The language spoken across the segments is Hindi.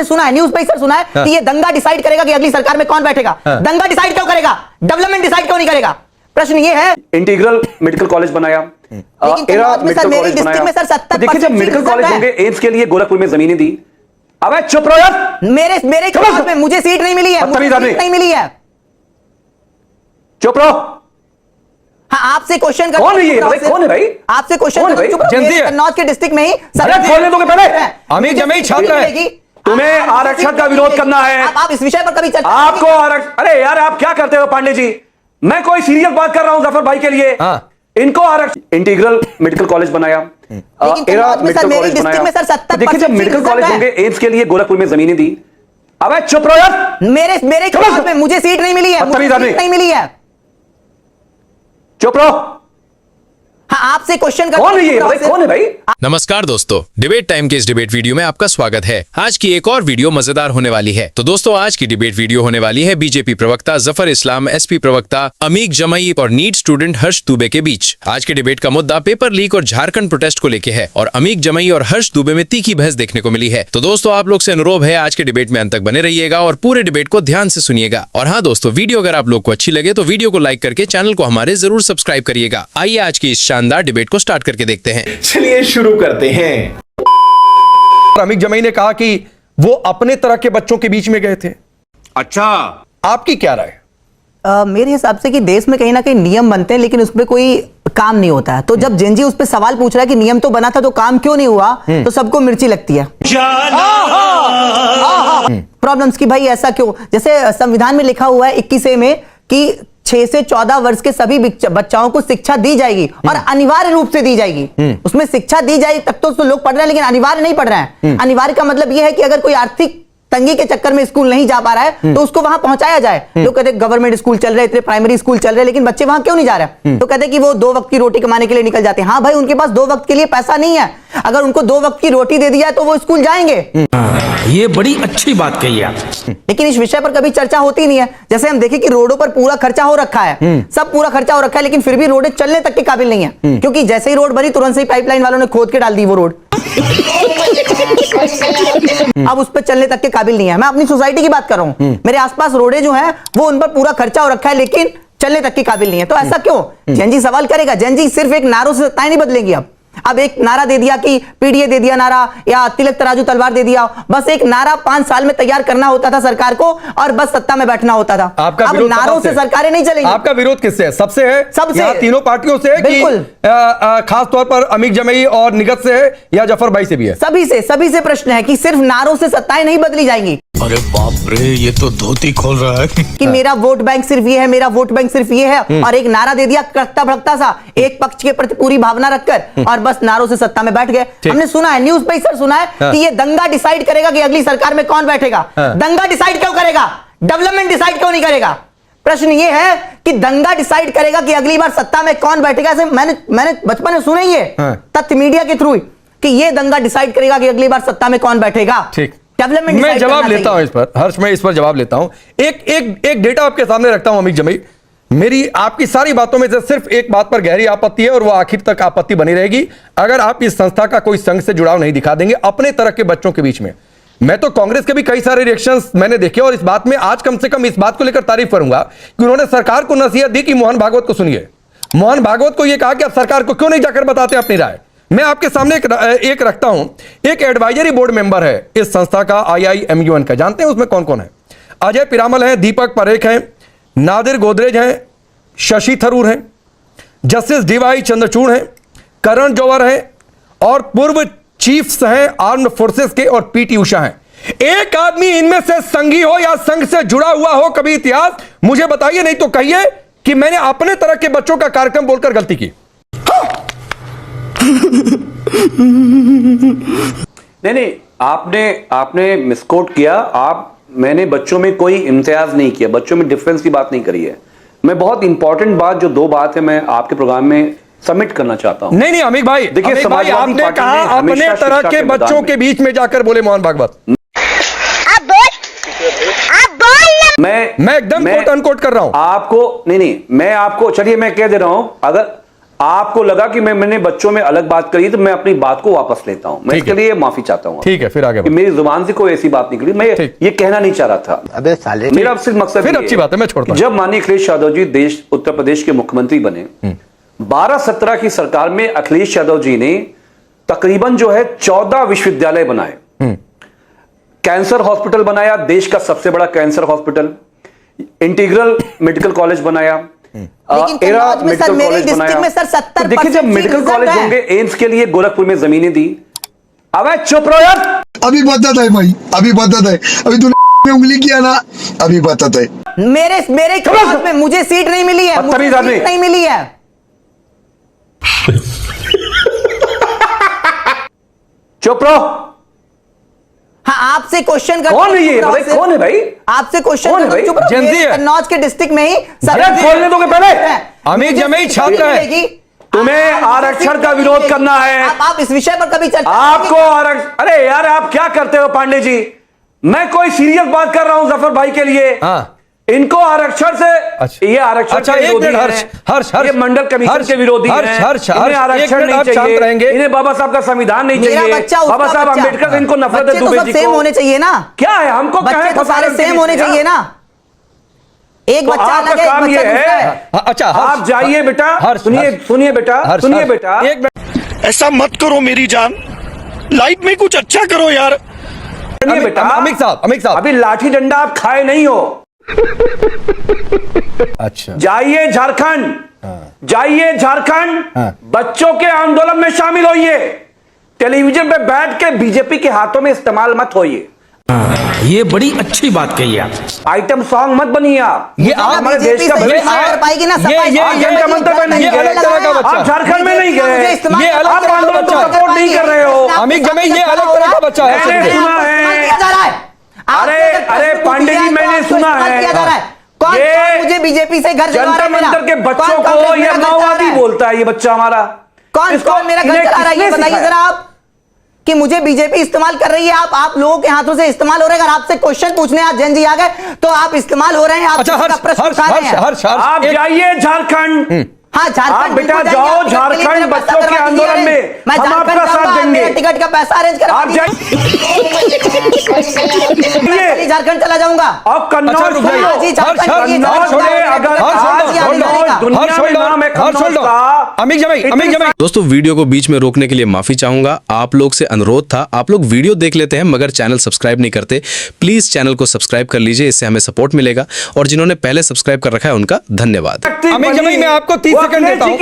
हमने सुना है, न्यूज पे सर सुना है कि ये दंगा डिसाइड करेगा कि अगली सरकार में कौन बैठेगा। दंगा डिसाइड क्यों करेगा? डेवलपमेंट डिसाइड क्यों नहीं करेगा? प्रश्न ये है। इंटीग्रल मेडिकल कॉलेज बनाया, देखिए जब मेडिकल कॉलेज होंगे, एम्स के लिए गोरखपुर में जमीनें दी। अब चुप रहो यार, मेरे क्लास में मुझे सीट नहीं मिली है, नहीं मिली है। चुप रहो। हाँ, आपसे क्वेश्चन कर, कौन है ये? कौन है भाई? आपसे क्वेश्चन कन्नौज के डिस्ट्रिक्ट में ही खोलने दोगे पहले? अमित जमाई छात्र है, तुम्हें आरक्षण का विरोध करना है। आप इस विषय पर कभी चर्चा आपको अरे यार आप क्या करते हो पांडे जी? मैं कोई सीरियस बात कर रहा हूं जफर भाई के लिए। इनको आरक्षण, इंटीग्रल मेडिकल कॉलेज बनाया, मेडिकल कॉलेज बनाया, देखिए जब मेडिकल कॉलेज होंगे, एम्स के लिए गोरखपुर में जमीनें दी। अब चुप रहो यार, मेरे क्लास में मुझे सीट नहीं मिली है, नहीं मिली है। चुप रहो। हाँ, आपसे क्वेश्चन कर, कौन है ये? कौन है भाई? नमस्कार दोस्तों, डिबेट टाइम के इस डिबेट वीडियो में आपका स्वागत है। आज की एक और वीडियो मजेदार होने वाली है। तो दोस्तों, आज की डिबेट वीडियो होने वाली है बीजेपी प्रवक्ता जफर इस्लाम, एसपी प्रवक्ता अमीक जमाई और नीट स्टूडेंट हर्ष दुबे के बीच। आज के डिबेट का मुद्दा पेपर लीक और झारखंड प्रोटेस्ट को लेकर है और अमीक जमाई और हर्ष दुबे में तीखी बहस देखने को मिली है। तो दोस्तों, आप लोग से अनुरोध है, आज के डिबेट में अंत तक बने रहिएगा और पूरे डिबेट को ध्यान से सुनिएगा। और हाँ दोस्तों, वीडियो अगर आप लोग को अच्छी लगे तो वीडियो को लाइक करके चैनल को हमारे जरूर सब्सक्राइब करिएगा। आइए आज की इस शानदार डिबेट को स्टार्ट करके देखते हैं। चलिए शुरू करते हैं। अमीक जमाई ने कहा कि वो अपने तरह के बच्चों के बीच में गए थे। अच्छा, आपकी क्या राय? मेरे हिसाब से कि देश में कहीं ना कहीं नियम बनते हैं लेकिन उस पर कोई काम नहीं होता है। तो जब जेनजी उस पर सवाल पूछ रहा है कि नियम तो बना था तो काम क्यों नहीं हुआ, तो सबको मिर्ची लगती है प्रॉब्लम्स की। भाई ऐसा क्यों? जैसे संविधान में लिखा हुआ है 21A में कि 6 से 14 वर्ष के सभी बच्चाओं को शिक्षा दी जाएगी और अनिवार्य रूप से दी जाएगी। उसमें शिक्षा दी जाएगी तब तो लोग पढ़ रहे हैं, लेकिन अनिवार्य नहीं पढ़ रहे हैं। अनिवार्य का मतलब यह है कि अगर कोई आर्थिक तंगी के चक्कर में स्कूल नहीं जा पा रहा है तो उसको वहां पहुंचाया जाए। लोग कहते हैं गवर्नमेंट स्कूल चल रहे हैं, इतने प्राइमरी स्कूल चल रहे हैं, लेकिन बच्चे वहां क्यों नहीं जा रहे? तो कहते हैं कि वो 2 वक्त की रोटी कमाने के लिए निकल जाते हैं। हाँ भाई, उनके पास 2 वक्त के लिए पैसा नहीं है। अगर उनको 2 वक्त की रोटी दे दिया तो वो स्कूल जाएंगे। ये बड़ी अच्छी बात कही आप। लेकिन इस विषय पर कभी चर्चा होती नहीं है। जैसे हम देखें कि रोडों पर पूरा खर्चा हो रखा है, सब पूरा खर्चा हो रखा है, लेकिन फिर भी रोडें चलने तक के काबिल नहीं है, क्योंकि जैसे ही रोड बनी तुरंत से ही पाइपलाइन वालों ने खोद के डाल दी वो रोड। अब उस पर चलने तक के काबिल नहीं है। मैं अपनी सोसाइटी की बात कर रहा हूं, मेरे आसपास रोडें जो हैं वो उन पर पूरा खर्चा हो रखा है लेकिन चलने तक के काबिल नहीं है। तो ऐसा क्यों? जेनजी सवाल करेगा। जेनजी सिर्फ एक नारों से सत्ताएं नहीं बदलेंगी। अब एक नारा दे दिया कि पीडीए दे दिया नारा, या तिलक तराजू तलवार दे दिया, बस एक नारा 5 साल में तैयार करना होता था सरकार को और बस सत्ता में बैठना होता था। आपका अब नारों से सरकारें नहीं चलेंगी। आपका विरोध किससे है? सबसे है? सबसे, तीनों पार्टियों से है? बिल्कुल। खास तौर पर अमीक जमाई और निगत से है या जफर भाई से भी है? सभी से प्रश्न है कि सिर्फ नारों से सत्ताएं नहीं बदली जाएंगी। अरे बाप रे, ये तो धोती खोल रहा है कि मेरा वोट बैंक सिर्फ ये है, मेरा वोट बैंक सिर्फ ये है, और एक नारा दे दिया कड़कता भड़कता सा, एक पक्ष के प्रति पूरी भावना रखकर, और बस नारों से सत्ता में बैठ गए। हमने सुना है, न्यूज पे सर सुना है कि ये दंगा डिसाइड करेगा कि अगली सरकार में कौन बैठेगा। दंगा डिसाइड क्यों करेगा? डेवलपमेंट डिसाइड क्यों नहीं करेगा? प्रश्न ये है कि दंगा डिसाइड करेगा कि अगली बार सत्ता में कौन बैठेगा। ऐसे मैंने बचपन में सुना ही है तथ्य मीडिया के थ्रू कि ये दंगा डिसाइड करेगा कि अगली बार सत्ता में कौन बैठेगा। ठीक, मैं जवाब लेता हूं इस पर। हर्ष, मैं इस पर जवाब लेता हूं। एक डेटा आपके सामने रखता हूं अमीक जमाई। मेरी आपकी सारी बातों में से सिर्फ एक बात पर गहरी आपत्ति है और वो आखिर तक आपत्ति बनी रहेगी अगर आप इस संस्था का कोई संघ से जुड़ाव नहीं दिखा देंगे अपने तरह के बच्चों के बीच में। मैं तो कांग्रेस के भी कई सारे रिएक्शंस मैंने देखे और इस बात में आज कम से कम इस बात को लेकर तारीफ करूंगा कि उन्होंने सरकार को नसीहत दी कि मोहन भागवत को सुनिए। मोहन भागवत को यह कहा कि आप सरकार को क्यों नहीं जाकर बताते अपनी राय। मैं आपके सामने एक रखता हूं। एक एडवाइजरी बोर्ड मेंबर है इस संस्था का, IIMUN का। जानते हैं उसमें कौन कौन है? अजय पिरामल हैं, दीपक परेख हैं, नादिर गोदरेज हैं, शशि थरूर हैं, जस्टिस DY चंद्रचूड़ हैं, करण जौहर हैं और पूर्व चीफ्स हैं आर्म्ड फोर्सेस के और PT उषा हैं। एक आदमी इनमें से संघी हो या संघ से जुड़ा हुआ हो कभी इतिहास मुझे बताइए, नहीं तो कहिए कि मैंने अपने तरह के बच्चों का कार्यक्रम बोलकर गलती की। नहीं, आपने मिसकोट किया। मैंने बच्चों में कोई इम्तियाज नहीं किया, बच्चों में डिफरेंस की बात नहीं करी है। मैं बहुत इंपॉर्टेंट बात, जो 2 बात है, मैं आपके प्रोग्राम में सबमिट करना चाहता हूं। नहीं अमीक भाई, देखिए, आपने कहा अपने तरह के बच्चों के बीच में जाकर बोले मोहन भागवत। मैं एकदम कोट अनकोट कर रहा हूं आपको। नहीं, मैं आपको, चलिए मैं कह दे रहा हूं, अगर आपको लगा कि मैंने बच्चों में अलग बात करी तो मैं अपनी बात को वापस लेता हूं। मैं इसके लिए माफी चाहता हूं। ठीक है, फिर आगे मेरी जुबान से कोई ऐसी बात निकली, मैं ये कहना नहीं चाह रहा था। अबे साले, मेरा सिर्फ मकसद फिर अच्छी बात है, मैं छोड़ता हूं। जब माननीय अखिलेश यादव जी उत्तर प्रदेश के मुख्यमंत्री बने, 12-17 की सरकार में अखिलेश यादव जी ने तकरीबन जो है 14 विश्वविद्यालय बनाए। कैंसर हॉस्पिटल बनाया, देश का सबसे बड़ा cancer hospital, integral medical college बनाया, एरा मेडिकल कॉलेज बनाया। सर 70% देखिए, जब मेडिकल कॉलेज होंगे, एम्स के लिए गोरखपुर में जमीनें दी। अब चुप रहो यार, अभी बताता है भाई, अभी बताता है। अभी तूने में उंगली किया ना, अभी बताता है। मेरे क्लास में मुझे सीट नहीं मिली है, मुझे सीट नहीं मिली है। चुप रहो। हाँ, आपसे क्वेश्चन कर, कौन है ये? कौन है भाई? आपसे क्वेश्चन कौन है भाई? कन्नौज के डिस्ट्रिक्ट में ही खोलने दोगे पहले? अमित जमई छात्र है। तुम्हें आरक्षण का विरोध करना है। आप इस विषय पर कभी चर्चा आपको आरक्षण, अरे यार आप क्या करते हो पांडे जी? मैं कोई सीरियस बात कर रहा हूं जफर भाई के लिए। हाँ। इनको आरक्षण से, ये आरक्षण अच्छा, के विरोधी हैं। हर्ष, ये मंडल कमीशन के विरोधी हैं। इन्हें आरक्षण नहीं चाहिए, इन्हें बाबा साहब का संविधान नहीं चाहिए। बाबा साहब अम्बेडकर से इनको नफरत है। दुबे जी को सेम होने चाहिए ना। क्या है? हमको बच्चे तो सारे सेम होने चाहिए ना। एक बच्चा अलग है, काम ये है। अच्छा, आप जाइए बेटा, सुनिए बेटा, ऐसा मत करो मेरी जान, लाइफ में कुछ अच्छा करो यार। बेटा अमित साहब, अभी लाठी डंडा आप खाए नहीं हो। अच्छा, जाइए झारखंड, बच्चों के आंदोलन में शामिल होइए। टेलीविजन पे बैठ के बीजेपी के हाथों में इस्तेमाल मत होइए। ये बड़ी अच्छी बात कही आप। आइटम सॉन्ग मत बनिए आप। ये हमारे देश का भविष्य है। पाएगी ना। आप झारखंड में नहीं गए, ये अलग आप तरह का आंदोलन को बच्चा है। सपोर्ट नहीं कर रहे हो। अमित जमई ये अलग तरह का बच्चा है। मैंने सुना है। अरे पांडे जी, मैंने सुना है। ये मुझे बीजेपी से घर जंतर मंतर के बच्चों को ये माओवादी बोलता है। ये बच्चा हमारा कौन मेरा घर चला रहा है? ये बताइए जरा आप कि मुझे बीजेपी इस्तेमाल कर रही है। आप लोगों के हाथों से इस्तेमाल हो रहे हैं। अगर आपसे क्वेश्चन पूछने आज जैन जी आ गए तो आप इस्तेमाल हो रहे हैं। आप अच्छा, आप जाइए झारखंड। हाँ, झारखंड बेटा जाओ, झारखंड बच्चों के आंदोलन में हम आपका साथ देंगे। टिकट का पैसा अरेंज करा, आप जाइए, झारखंड चला जाऊंगा। अब कन्नौज अगर दुनिया में नाम है कन्नौज का। अमित जमई। दोस्तों, वीडियो को बीच में रोकने के लिए माफी चाहूंगा। आप लोग से अनुरोध था, आप लोग वीडियो देख लेते हैं मगर चैनल सब्सक्राइब नहीं करते। प्लीज चैनल को सब्सक्राइब कर लीजिए, इससे हमें सपोर्ट मिलेगा। और जिन्होंने पहले सब्सक्राइब कर रखा है उनका धन्यवाद। अमित जमई, मैं आपको 30 सेकंड देता हूं।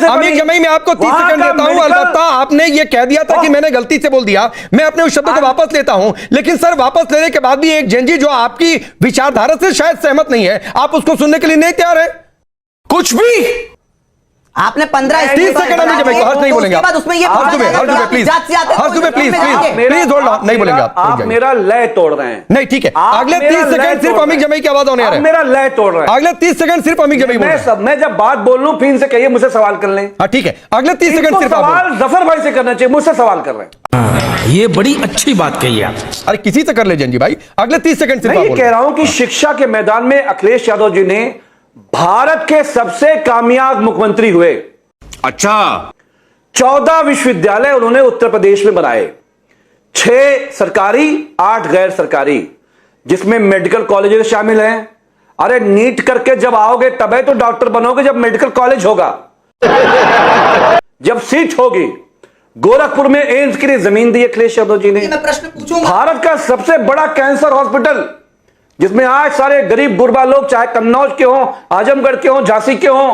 अमित जमई, मैं आपको 30 सेकंड देता हूं। अलबत्ता आपने ये कह दिया था कि मैंने गलती से बोल दिया, मैं अपने उस शब्द को वापस लेता हूं। लेकिन सर, वापस लेने के बाद भी एक जैन जी जो आपकी विचारधारा से शायद सहमत नहीं है, आप उसको सुनने के लिए नहीं तैयार है। कुछ भी आपने 15-30 सेकंड अमित जमई को हर्ष नहीं बोलेंगे। उसमें ये प्लीज होल्ड ऑन, नहीं बोलेंगे आप मेरा लय तोड़ रहे हैं। नहीं, ठीक है, अगले 30 सेकंड सिर्फ अमित जमई की आवाज होने आ रहा है। मेरा लय तोड़ रहे हैं। अगले 30 सेकंड सिर्फ अमित जमई बोल रहे हैं। मैं जब बात बोल लूं फिर से कहिए, मुझसे सवाल कर लें। हाँ, ठीक है, अगले 30 सेकंड सिर्फ सवाल जफर भाई से करना चाहिए, मुझसे सवाल कर रहे हैं। ये बड़ी अच्छी बात कही आप। अरे किसी से कर ले जैन जी भाई, अगले 30 सेकंड सिर्फ। मैं ये कह रहा हूं कि शिक्षा के मैदान में अखिलेश यादव जी ने भारत के सबसे कामयाब मुख्यमंत्री हुए। अच्छा, 14 विश्वविद्यालय उन्होंने उत्तर प्रदेश में बनाए, 6 सरकारी, 8 गैर सरकारी, जिसमें मेडिकल कॉलेजेस शामिल हैं। अरे नीट करके जब आओगे तभी तो डॉक्टर बनोगे, जब मेडिकल कॉलेज होगा, जब सीट होगी। गोरखपुर में एम्स के लिए जमीन दी अखिलेश यादव जी ने। मैं प्रश्न पूछूंगा। भारत का सबसे बड़ा कैंसर हॉस्पिटल, जिसमें आज सारे गरीब गुरबा लोग, चाहे कन्नौज के हों, आजमगढ़ के हों, झांसी के हों,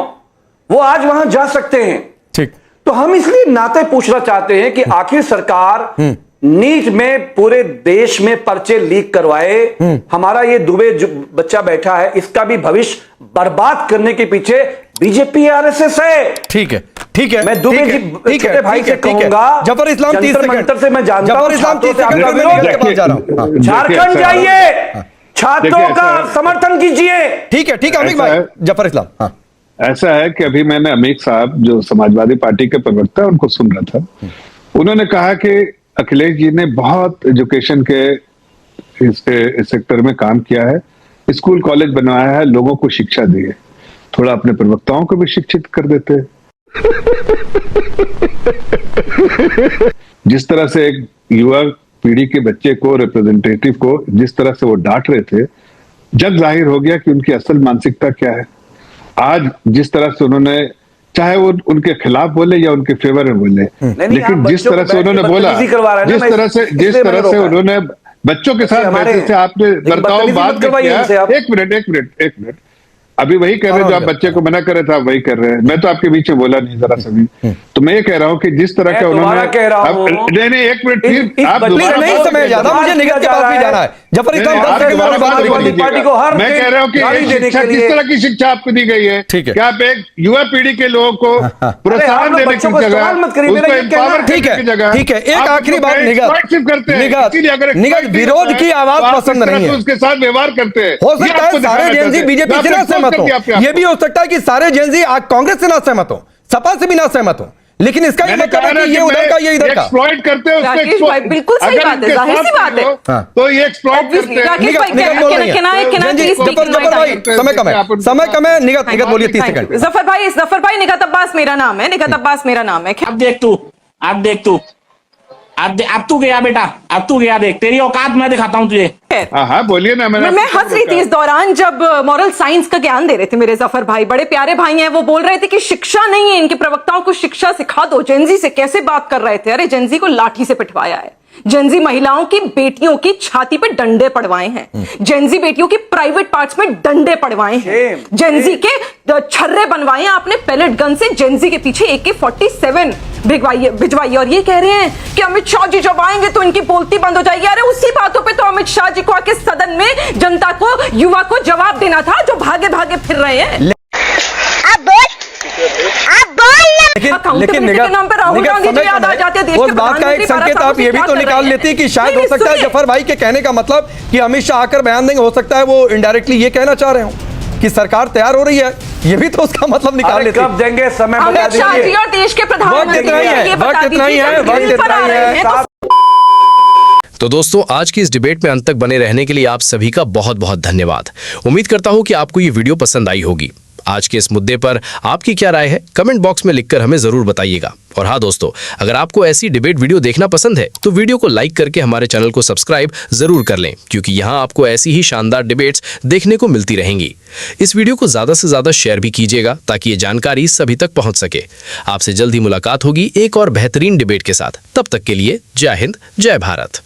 वो आज वहां जा सकते हैं। ठीक, तो हम इसलिए नाते पूछना चाहते हैं कि आखिर सरकार नीट में पूरे देश में पर्चे लीक करवाए। हमारा ये दुबे जो बच्चा बैठा है, इसका भी भविष्य बर्बाद करने के पीछे बीजेपी आरएसएस है। ठीक है, ठीक है, मैं दुबे जी छोटे भाई से कहूंगा, जफर इस्लाम 30 सेकंड से मैं जानता हूं, झारखंड जाइए, छात्रों का समर्थन कीजिए। ठीक है, ठीक है अमित भाई, जफर इस्लाम। हाँ, ऐसा है कि अभी मैंने अमीर साहब जो समाजवादी पार्टी के प्रवक्ता है उनको सुन रहा था। उन्होंने कहा कि अखिलेश जी ने बहुत एजुकेशन के इस सेक्टर में काम किया है, स्कूल कॉलेज बनवाया है, लोगों को शिक्षा दी है। थोड़ा अपने प्रवक्ताओं को भी शिक्षित कर देते हैं। जिस तरह से एक युवा पीढ़ी के बच्चे को, रिप्रेजेंटेटिव को जिस तरह से वो डांट रहे थे, जग जाहिर हो गया कि उनकी असल मानसिकता क्या है। आज जिस तरह से उन्होंने, चाहे वो उनके खिलाफ बोले या उनके फेवर में बोले, लेकिन जिस तरह से उन्होंने बोला, जिस तरह से उन्होंने बच्चों के साथ बैठे थे, आपने बर्ताव बात किया। एक मिनट, अभी वही कह रहे हैं जो आप बच्चे को मना कर रहे थे, आप वही कर रहे हैं। मैं तो आपके बीच में बोला नहीं जरा सभी। तो मैं ये कह रहा हूँ कि जिस तरह का उन्होंने, नहीं, एक मिनट, फिर आप नहीं समय ज्यादा, मुझे निगत के पास भी जाना है। जफर इस्लाम मैं कह रहा हूँ कि शिक्षा, किस तरह की शिक्षा आपको दी गई है? ठीक है, क्या आप एक युवा पीढ़ी के लोगों को प्रोत्साहन देने की जगह, उसको एम्पावर करने की जगह, ठीक है, एक आखिरी बात, निगत विरोध की आवाज पसंद नहीं है, उसके साथ व्यवहार करते हैं। हो सकता है सारे जेनजी बीजेपी से ना सहमत हो, ये भी हो सकता है कि सारे जेनजी कांग्रेस से ना सहमत हो, सपा से भी ना सहमत हो, लेकिन इसका ये मतलब है कि ये उधर का, ये इधर का एक्सप्लॉइट करते हैं। राकेश भाई बिल्कुल सही बात है, जाहिर सी बात है, तो ये एक्सप्लॉइट करते हैं। राकेश भाई समय कम है, निगत बोलिए 30 सेकंड। जफर भाई निगत अब्बास मेरा नाम है, निगत अब्बास मेरा नाम है। अब देख तू अब तू गया बेटा, अब तू गया, देख तेरी औकात मैं दिखाता हूँ तुझे। हाँ बोलिए ना। मैं हंस रही थी इस दौरान जब मॉरल साइंस का ज्ञान दे रहे थे मेरे जफर भाई, बड़े प्यारे भाई हैं, वो बोल रहे थे कि शिक्षा नहीं है, इनके प्रवक्ताओं को शिक्षा सिखा दो। जेनजी से कैसे बात कर रहे थे? अरे जेनजी को लाठी से पिटवाया है, जेनजी महिलाओं की बेटियों की छाती पे डंडे पड़वाए हैं, जेनजी बेटियों की प्राइवेट पार्ट्स में डंडे पड़वाए हैं, जेनजी के छर्रे बनवाए हैं आपने पैलेट गन से, जेनजी के पीछे AK-47 भिजवाइए, और ये कह रहे हैं कि अमित शाह जी जब आएंगे तो इनकी बोलती बंद हो जाएगी। अरे उसी बातों पे तो अमित शाह जी को आके सदन में जनता को, युवा को जवाब देना था, जो भागे भागे फिर रहे हैं। लेकिन उस बात का एक संकेत आप ये भी तो निकाल लेती है कि शायद हो सकता है जफर भाई के कहने का मतलब कि अमित शाह आकर बयान देंगे, हो सकता है वो इनडायरेक्टली ये कहना चाह रहे हो कि सरकार तैयार हो रही है, ये भी तो उसका मतलब निकाल लेते हैं। कब देंगे समय अमित शाह जी और देश के प्रधानमंत्री, वक्त इतना ही है। तो दोस्तों, आज की इस डिबेट में अंत तक बने रहने के लिए आप सभी का बहुत बहुत धन्यवाद। उम्मीद करता हूं कि आपको ये वीडियो पसंद आई होगी। आज के इस मुद्दे पर आपकी क्या राय है, कमेंट बॉक्स में लिखकर हमें जरूर बताइएगा। और हाँ दोस्तों, अगर आपको ऐसी डिबेट वीडियो देखना पसंद है तो वीडियो को लाइक करके हमारे चैनल को सब्सक्राइब जरूर कर लें, क्योंकि यहाँ आपको ऐसी ही शानदार डिबेट्स देखने को मिलती रहेंगी। इस वीडियो को ज्यादा से ज्यादा शेयर भी कीजिएगा ताकि ये जानकारी सभी तक पहुंच सके। आपसे जल्द ही मुलाकात होगी एक और बेहतरीन डिबेट के साथ। तब तक के लिए जय हिंद, जय भारत।